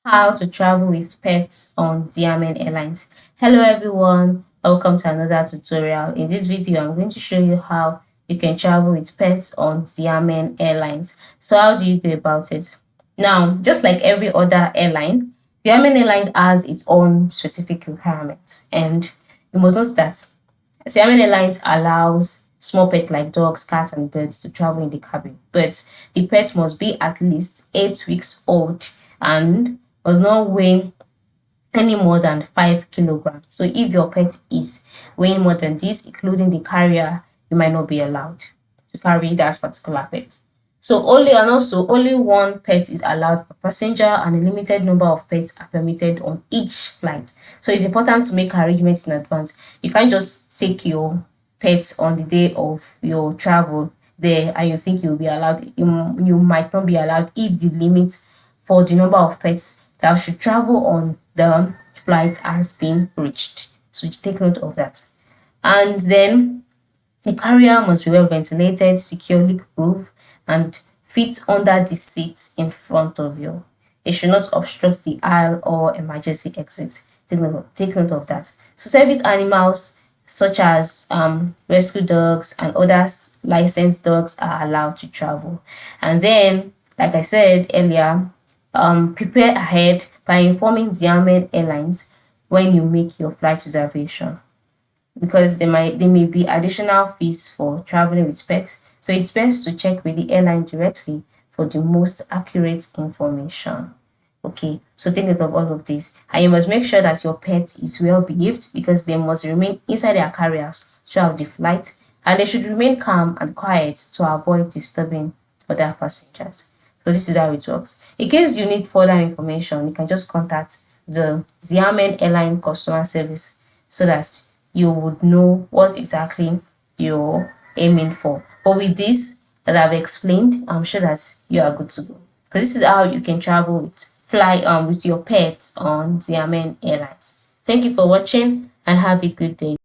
How to travel with pets on Xiamen Airlines. Hello everyone, welcome to another tutorial. In this video, I'm going to show you how you can travel with pets on Xiamen Airlines. So how do you go about it? Now, just like every other airline, Xiamen Airlines has its own specific requirements, and you must note that Xiamen Airlines allows small pets like dogs, cats, and birds to travel in the cabin, but the pet must be at least 8 weeks old and must not weigh any more than 5 kilograms. So if your pet is weighing more than this, including the carrier, you might not be allowed to carry that particular pet. So only one pet is allowed per passenger, and a limited number of pets are permitted on each flight. So it's important to make arrangements in advance. You can't just take your pets on the day of your travel there and you think you'll be allowed. You might not be allowed if the limit for the number of pets that should travel on the flight has been reached. So take note of that. And then the carrier must be well ventilated, securely grooved, and fit under the seats in front of you. It should not obstruct the aisle or emergency exit. Take note of that. So service animals such as rescue dogs and other licensed dogs are allowed to travel. And then, like I said earlier, prepare ahead by informing Xiamen Airlines when you make your flight reservation, because there may be additional fees for traveling with pets. So it's best to check with the airline directly for the most accurate information. Okay, so take note of all of this, and you must make sure that your pet is well behaved, because they must remain inside their carriers throughout the flight, and they should remain calm and quiet to avoid disturbing other passengers. So this is how it works. In case you need further information, you can just contact the Xiamen Airline customer service so that you would know what exactly you're aiming for. But with this that I've explained, I'm sure that you are good to go. So this is how you can travel with your pets on Xiamen Airlines. Thank you for watching and have a good day.